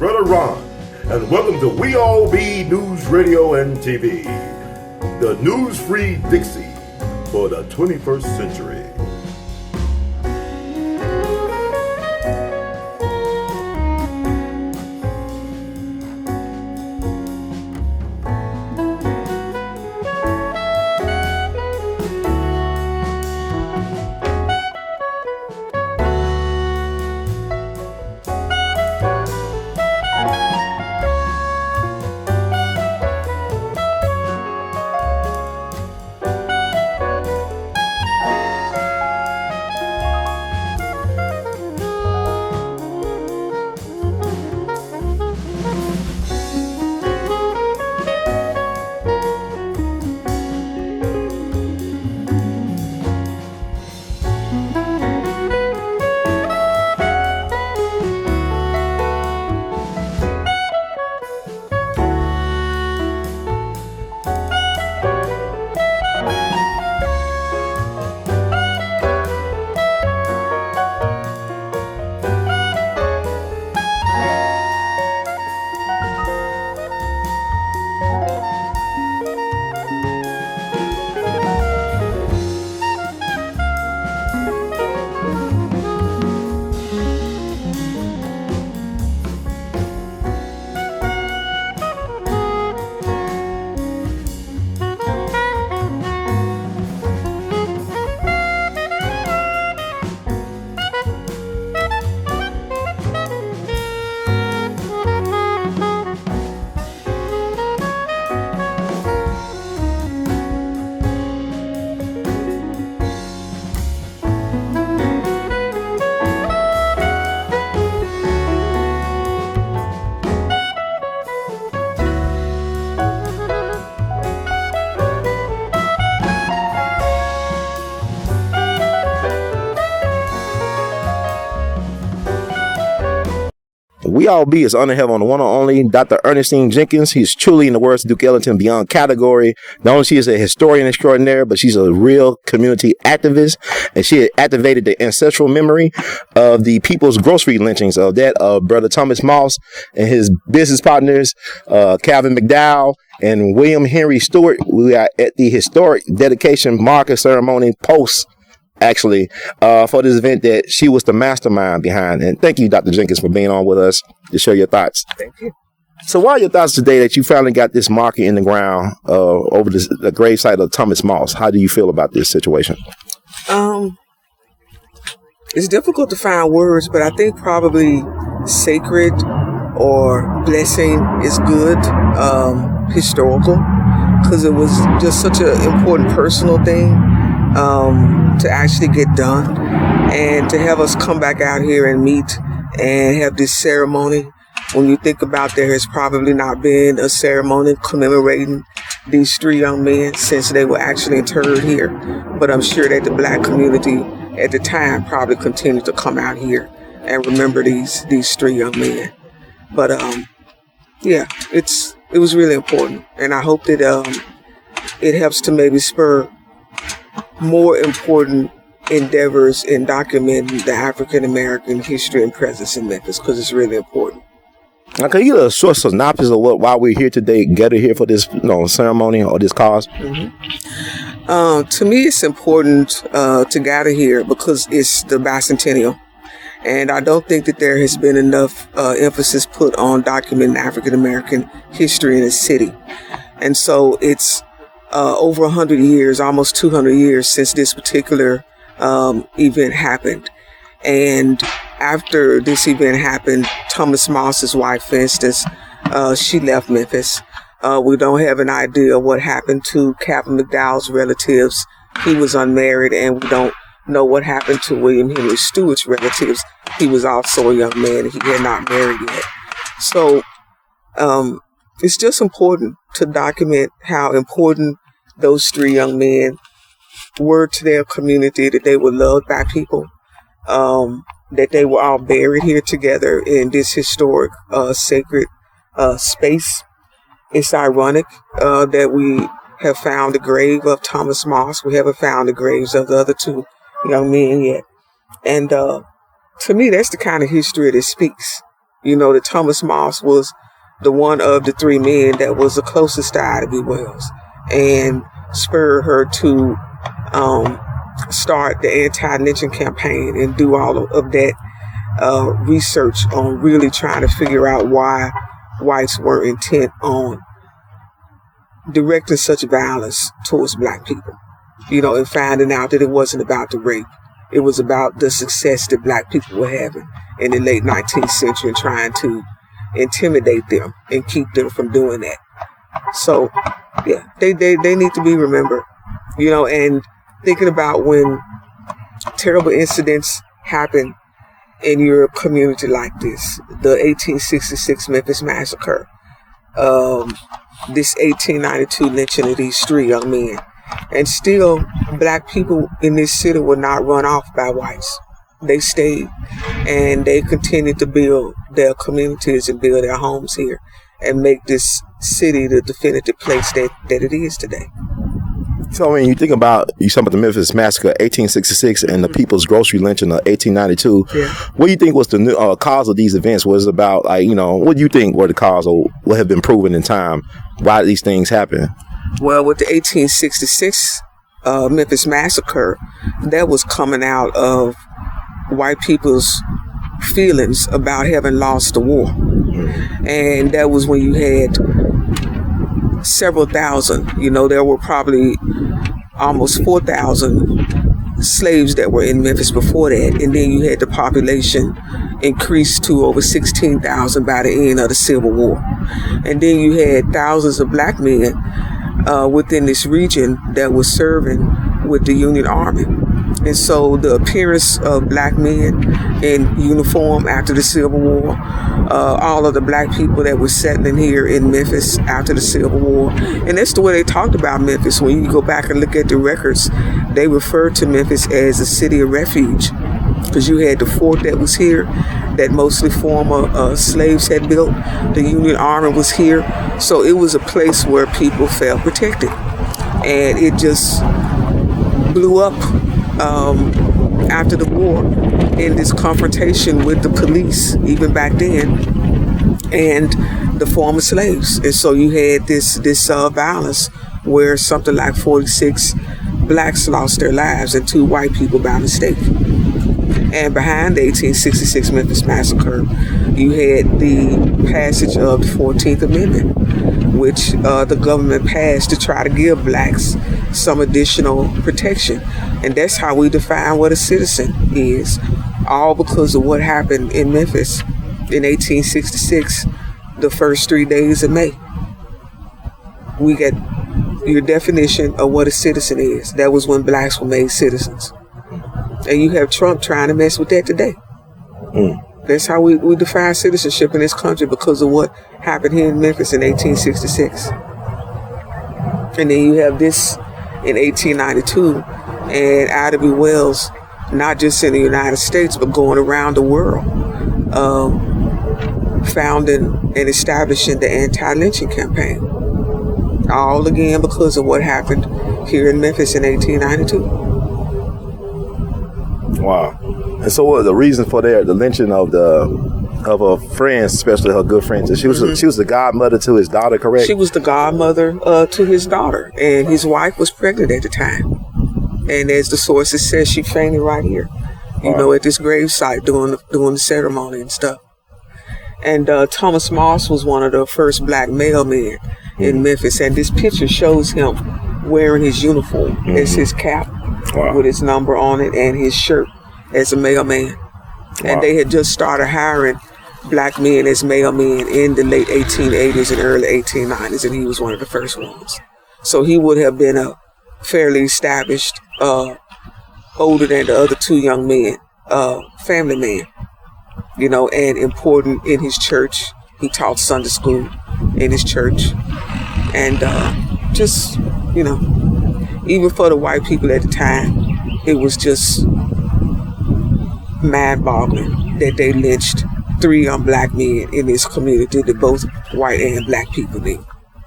Brother Ron, and welcome to We All Be News Radio and TV, the news-free Dixie for the 21st century. We All Be is honored to have on the one and only Dr. Earnestine Jenkins. He's truly, in the words of Duke Ellington, beyond category. Not only she is a historian extraordinaire, but she's a real community activist, and she had activated the ancestral memory of the people's grocery lynchings of that of Brother Thomas Moss and his business partners, Calvin McDowell and William Henry Stewart. We are at the historic dedication marker ceremony post for this event that she was the mastermind behind. And thank you, Dr. Jenkins, for being on with us to share your thoughts. Thank you. So what are your thoughts today that you finally got this marker in the ground over the gravesite of Thomas Moss? How do you feel about this situation? It's difficult to find words, but I think probably sacred or blessing is good, historical, because it was just such an important personal thing. To actually get done and to have us come back out here and meet and have this ceremony. When you think about there has probably not been a ceremony commemorating these three young men since they were actually interred here. But I'm sure that the Black community at the time probably continued to come out here and remember these three young men. But it was really important, and I hope that it helps to maybe spur more important endeavors in documenting the African American history and presence in Memphis, because it's really important. Now, can you give a short synopsis of why we're here today, gathered here for this ceremony or this cause? Mm-hmm. To me, it's important to gather here because it's the bicentennial. And I don't think that there has been enough emphasis put on documenting African American history in the city. And so it's over 100 years, almost 200 years since this particular event happened. And after this event happened, Thomas Moss's wife, for instance, she left Memphis. We don't have an idea of what happened to Calvin McDowell's relatives. He was unmarried, and we don't know what happened to William Henry Stewart's relatives. He was also a young man, and he had not married yet. So it's just important to document how important those three young men were to their community, that they were loved by people, that they were all buried here together in this historic, sacred space. It's ironic that we have found the grave of Thomas Moss. We haven't found the graves of the other two young men yet. And to me, that's the kind of history that speaks. that Thomas Moss was the one of the three men that was the closest to Ida B. Wells and spurred her to start the anti-lynching campaign and do all of that research on really trying to figure out why whites were intent on directing such violence towards black people, and finding out that it wasn't about the rape. It was about the success that black people were having in the late 19th century and trying to intimidate them and keep them from doing that. So, yeah, they need to be remembered, and thinking about when terrible incidents happen in your community like this, the 1866 Memphis massacre, this 1892 lynching of these three young men, and still black people in this city were not run off by whites. They stayed and they continued to build their communities and build their homes here and make this city the definitive place that it is today. So when you think about, you talking about the Memphis massacre, 1866, and the People's Grocery lynching of 1892, what do you think was the cause of these events? Was it about, what do you think were the cause, or what have been proven in time? Why did these things happen? Well, with the 1866 Memphis massacre, that was coming out of white people's feelings about having lost the war. And that was when you had several thousand, there were probably almost 4,000 slaves that were in Memphis before that. And then you had the population increase to over 16,000 by the end of the Civil War. And then you had thousands of black men within this region that was serving with the Union Army. And so the appearance of black men in uniform after the Civil War, all of the black people that were settling here in Memphis after the Civil War, and that's the way they talked about Memphis. When you go back and look at the records, they referred to Memphis as a city of refuge, because you had the fort that was here that mostly former slaves had built. The Union Army was here. So it was a place where people felt protected. And it just blew up after the war in this confrontation with the police, even back then, and the former slaves. And so you had this violence where something like 46 blacks lost their lives and 2 white people by mistake. And behind the 1866 Memphis massacre, you had the passage of the 14th Amendment, which the government passed to try to give blacks some additional protection. And that's how we define what a citizen is, all because of what happened in Memphis in 1866, the first 3 days of May. We get your definition of what a citizen is. That was when blacks were made citizens. And you have Trump trying to mess with that today. That's how we define citizenship in this country, because of what happened here in Memphis in 1866. And then you have this in 1892, and Ida B. Wells, not just in the United States, but going around the world, founding and establishing the anti-lynching campaign. All again because of what happened here in Memphis in 1892. Wow. And so what was the reason for the lynching of her friends, especially her good friends? She was the godmother to his daughter, correct? She was the godmother to his daughter, and his wife was pregnant at the time. And as the sources say, she fainted right here, at this gravesite doing the ceremony and stuff. And Thomas Moss was one of the first black mailmen in Memphis, and this picture shows him wearing his uniform as his cap with his number on it, and his shirt as a mailman. And they had just started hiring black men as mailmen in the late 1880s and early 1890s, and he was one of the first ones. So he would have been a fairly established, older than the other 2 young men, family man, and important in his church. He taught Sunday school in his church. And just, even for the white people at the time, it was just mind-boggling that they lynched 3 young black men in this community that both white and black people knew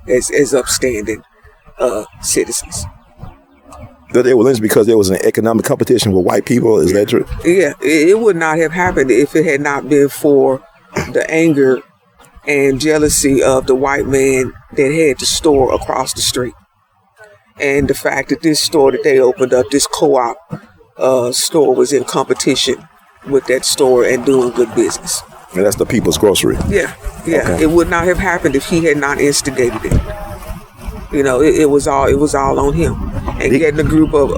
as upstanding citizens. That they were lynched because there was an economic competition with white people. Is that true? Yeah, it would not have happened if it had not been for the anger and jealousy of the white man that had the store across the street. And the fact that this store that they opened up, this co-op store, was in competition with that store and doing good business. And that's the People's Grocery. Yeah. Okay. It would not have happened if he had not instigated it. You know, it was all on him. And getting a group of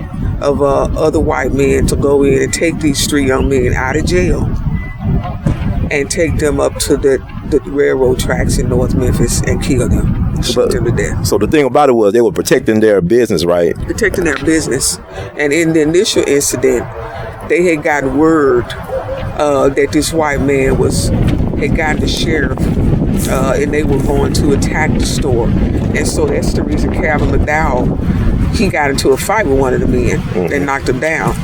other white men to go in and take these 3 young men out of jail and take them up to the railroad tracks in North Memphis and kill them, shoot them to death. So the thing about it was they were protecting their business, right? Protecting their business. And in the initial incident, they had gotten word that this white man had gotten the sheriff and they were going to attack the store. And so that's the reason Calvin McDowell, he got into a fight with one of the men and knocked him down.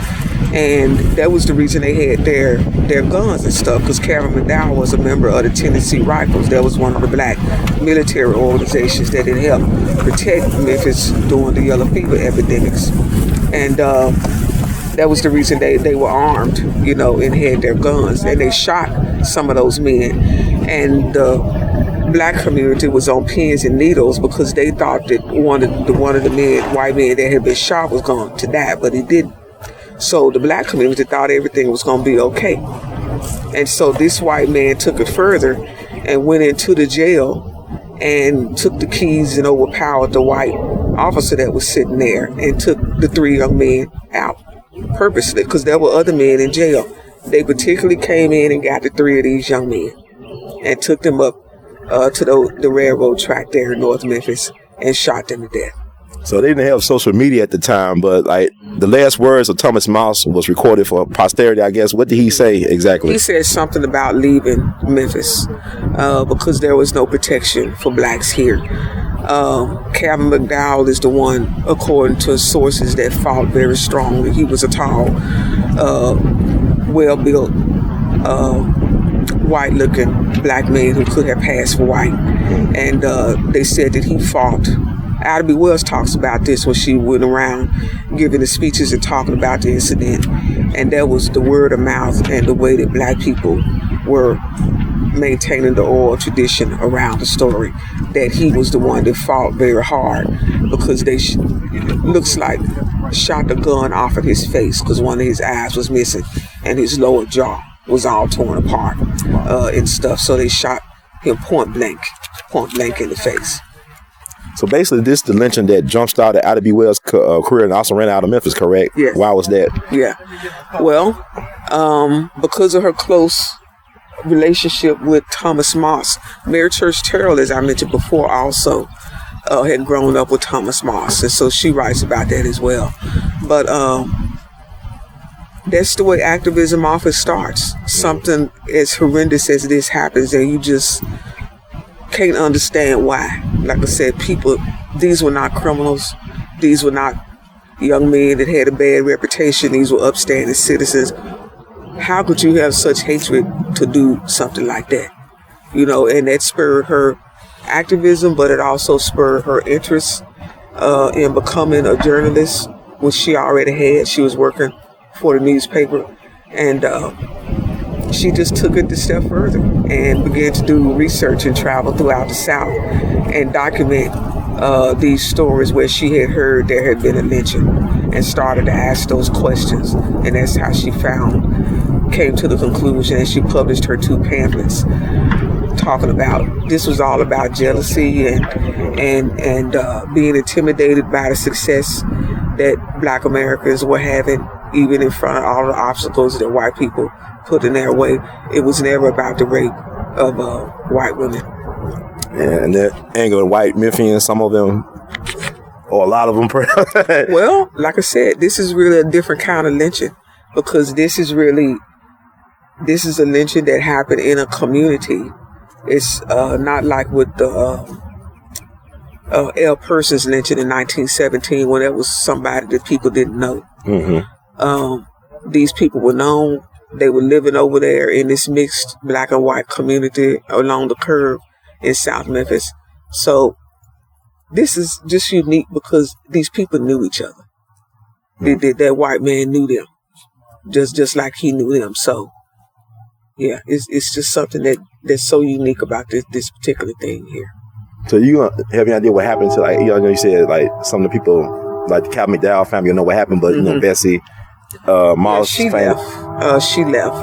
And that was the reason they had their guns and stuff, because Calvin McDowell was a member of the Tennessee Rifles. That was one of the black military organizations that had helped protect Memphis during the yellow fever epidemics. And that was the reason they were armed, you know, and had their guns. And they shot some of those men. And the black community was on pins and needles because they thought that one of the white men that had been shot was going to die, but he didn't. So the black community thought everything was going to be okay. And so this white man took it further and went into the jail and took the keys and overpowered the white officer that was sitting there and took the 3 young men out purposely, because there were other men in jail. They particularly came in and got the 3 of these young men and took them up to the railroad track there in North Memphis and shot them to death. So they didn't have social media at the time, but like the last words of Thomas Moss was recorded for posterity, I guess. What did he say exactly? He said something about leaving Memphis because there was no protection for blacks here. Calvin McDowell is the one, according to sources, that fought very strongly. He was a tall, well-built, white-looking black man who could have passed for white. And they said that he fought. A.L.L Wells talks about this when she went around giving the speeches and talking about the incident. And that was the word of mouth and the way that black people were maintaining the oral tradition around the story, that he was the one that fought very hard because they looks like shot the gun off of his face because one of his eyes was missing and his lower jaw was all torn apart and stuff. So they shot him point blank in the face. So basically, this is the lynching that jump-started A.L.L Wells' career and also ran out of Memphis, correct? Yes. Why was that? Yeah. Well, because of her close relationship with Thomas Moss. Mary Church Terrell, as I mentioned before, also had grown up with Thomas Moss. And so she writes about that as well. But that's the way activism often starts. Something as horrendous as this happens and you just can't understand why. Like I said, these were not criminals. These were not young men that had a bad reputation. These were upstanding citizens. How could you have such hatred to do something like that? You know, and that spurred her activism, but it also spurred her interest in becoming a journalist, which she already had. She was working for the newspaper, and she just took it a step further and began to do research and travel throughout the South and document these stories where she had heard there had been a lynching and started to ask those questions. And that's how she came to the conclusion, and she published her 2 pamphlets talking about this was all about jealousy and being intimidated by the success that Black Americans were having, even in front of all the obstacles that white people put in their way. It was never about the rape of white women. And that angered white Memphians, some of them, or a lot of them. Well, like I said, this is really a different kind of lynching, because this is a lynching that happened in a community. It's not like with the A.L. Persons lynching in 1917, when that was somebody that people didn't know. Mm-hmm. These people were known. They were living over there in this mixed black and white community along the curve in South Memphis. So this is just unique because these people knew each other. That white man knew them, just like he knew them. So Yeah, it's just something that's so unique about this particular thing here. So you have any idea what happened to, like, you said, like, some of the people, like the Cal McDowell family, you know what happened, but, Bessie, Moss she left. She left.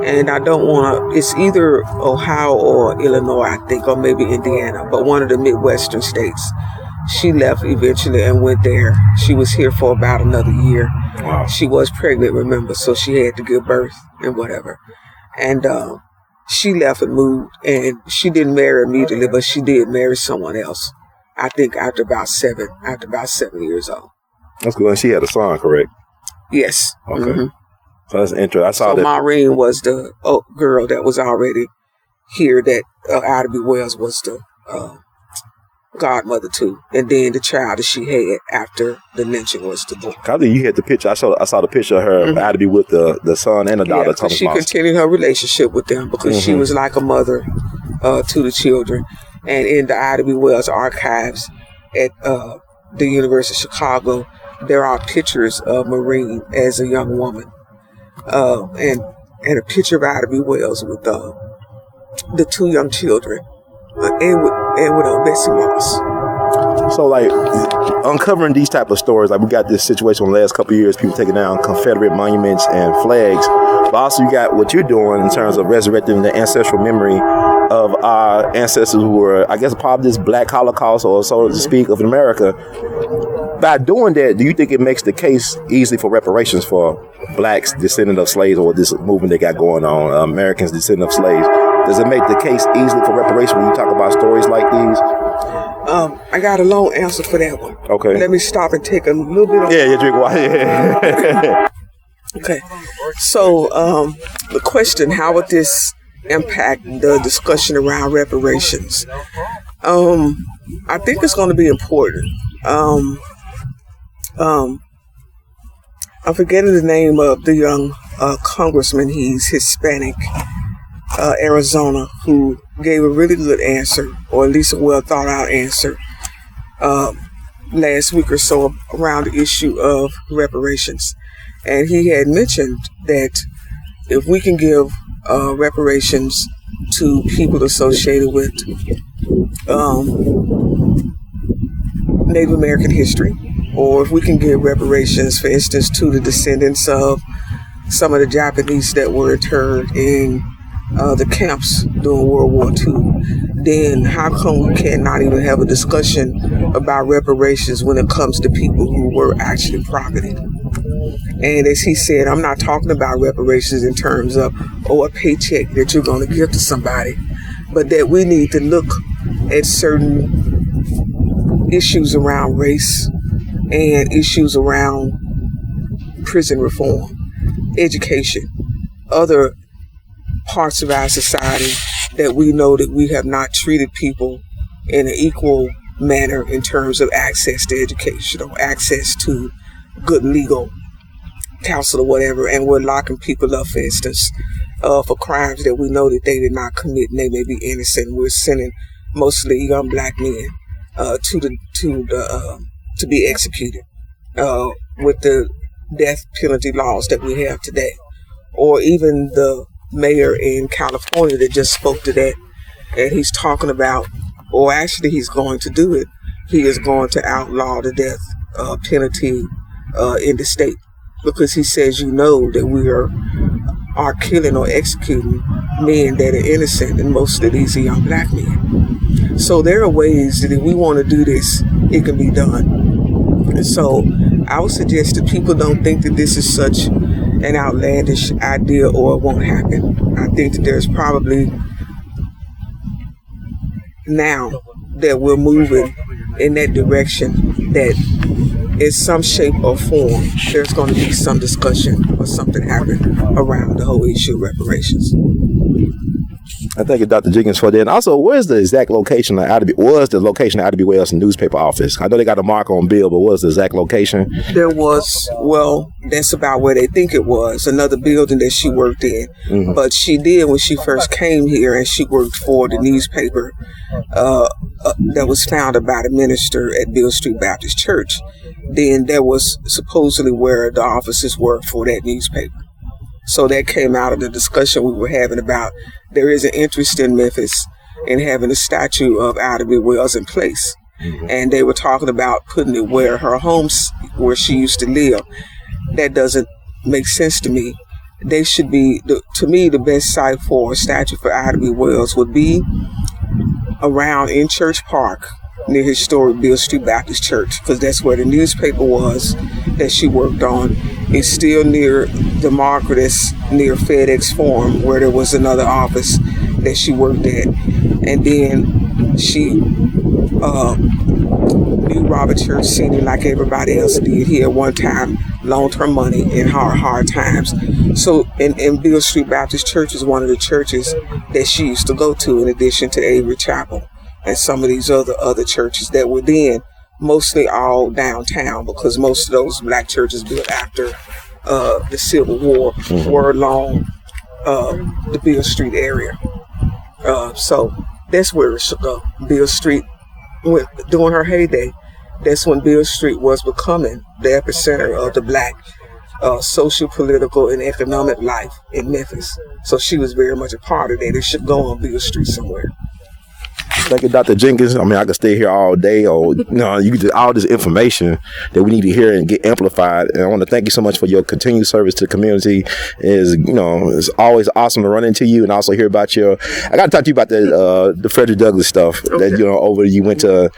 And I don't want to, it's either Ohio or Illinois, I think, or maybe Indiana, but one of the Midwestern states. She left eventually and went there. She was here for about another year. Wow. She was pregnant, remember, so she had to give birth and whatever. And she left and moved, and she didn't marry immediately, but she did marry someone else. I think after about 7 years old. That's good. And she had a son, correct? Yes. Okay. Mm-hmm. So that's interesting. I saw that. Maureen was the girl that was already here that Ida B. Wells was the godmother to, and then the child that she had after the lynching was the boy. I think you had the picture. I saw the picture of her Ida B. with the son and the daughter. Yeah, she continued her relationship with them because she was like a mother to the children. And in the Ida B. Wells archives at the University of Chicago, there are pictures of Maureen as a young woman, and a picture of Ida B. Wells with the 2 young children, and with Bessie Moss. So, like, uncovering these type of stories, like, we got this situation in the last couple of years, people taking down Confederate monuments and flags, but also you got what you're doing in terms of resurrecting the ancestral memory of our ancestors who were, I guess, part of this Black Holocaust, or so to speak, of America. By doing that, do you think it makes the case easy for reparations for blacks descendant of slaves, or this movement they got going on, Americans descendant of slaves? Does it make the case easily for reparations when you talk about stories like these? I got a long answer for that one. Okay. Let me stop and take a little bit of... Yeah, drink water. Yeah. Okay. So, the question, how would this impact the discussion around reparations? I think it's going to be important. I'm forgetting the name of the young congressman. He's Hispanic, Arizona, who gave a really good answer, or at least a well thought out answer, last week or so around the issue of reparations. And he had mentioned that if we can give reparations to people associated with Native American history, or if we can give reparations, for instance, to the descendants of some of the Japanese that were interned in the camps during World War II, then how come we cannot even have a discussion about reparations when it comes to people who were actually property? And as he said, I'm not talking about reparations in terms of, a paycheck that you're going to give to somebody, but that we need to look at certain issues around race and issues around prison reform, education, other parts of our society that we know that we have not treated people in an equal manner in terms of access to education or access to good legal counsel or whatever, and we're locking people up, for instance, for crimes that we know that they did not commit and they may be innocent. We're sending mostly young black men to be executed with the death penalty laws that we have today. Or even the mayor in California that just spoke to that, and he's talking about, or actually he's going to do it, he is going to outlaw the death penalty in the state, because he says, that we are killing or executing men that are innocent, and most of these are young black men. So there are ways that if we want to do this, it can be done. And so I would suggest that people don't think that this is such an outlandish idea or it won't happen. I think that there's probably, now that we're moving in that direction, that in some shape or form, there's going to be some discussion or something happen around the whole issue of reparations. I thank you, Dr. Jenkins, for that. And also, where's the exact location of Ida B. Wells' newspaper office? I know they got a mark on bill, but what's the exact location? There was, that's about where they think it was, another building that she worked in. Mm-hmm. But she did, when she first came here, and she worked for the newspaper that was founded by the minister at Beale Street Baptist Church. Then there was supposedly where the offices were for that newspaper. So that came out of the discussion we were having about there is an interest in Memphis in having a statue of Ida B. Wells in place. And they were talking about putting it where her home's, where she used to live. That doesn't make sense to me. They should be, to me, the best site for a statue for Ida B. Wells would be around in Church Park near historic Beale Street Baptist Church, because that's where the newspaper was that she worked on. It's still near the market, it's near FedEx Forum, where there was another office that she worked at. And then she knew Robert Church Sr. like everybody else did. He at one time loaned her money in hard times. So, and Beale Street Baptist Church is one of the churches that she used to go to, in addition to Avery Chapel and some of these other churches that were then mostly all downtown, because most of those black churches built after the Civil War were along the Beale Street area. So that's where it should go. Beale Street, during her heyday, that's when Beale Street was becoming the epicenter of the black social, political, and economic life in Memphis. So she was very much a part of that. It should go on Beale Street somewhere. Thank you, Dr. Jenkins. I mean, I could stay here all day, or you could all this information that we need to hear and get amplified. And I want to thank you so much for your continued service to the community. It's always awesome to run into you and also hear about your. I got to talk to you about the Frederick Douglass stuff. Okay. That over you went to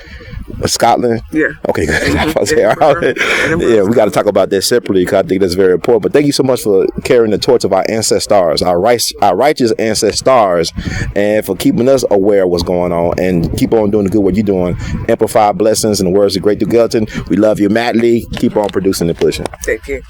Scotland. Yeah. Okay. Yeah, we got to talk about that separately, because I think that's very important. But thank you so much for carrying the torch of our ancestors, our righteous ancestors, and for keeping us aware of what's going on. And keep on doing the good work you're doing. Amplify blessings in the words of great Duke Ellington. We love you madly. Keep on producing and pushing. Thank you.